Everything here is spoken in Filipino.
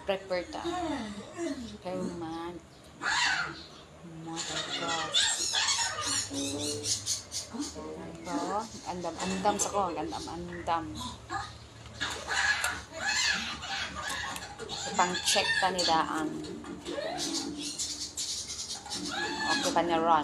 prepare ta. Kaya man. Matagas. Ito. Andam sa ko. Andam. Pang-check ta ni daan. Okay pa niya run.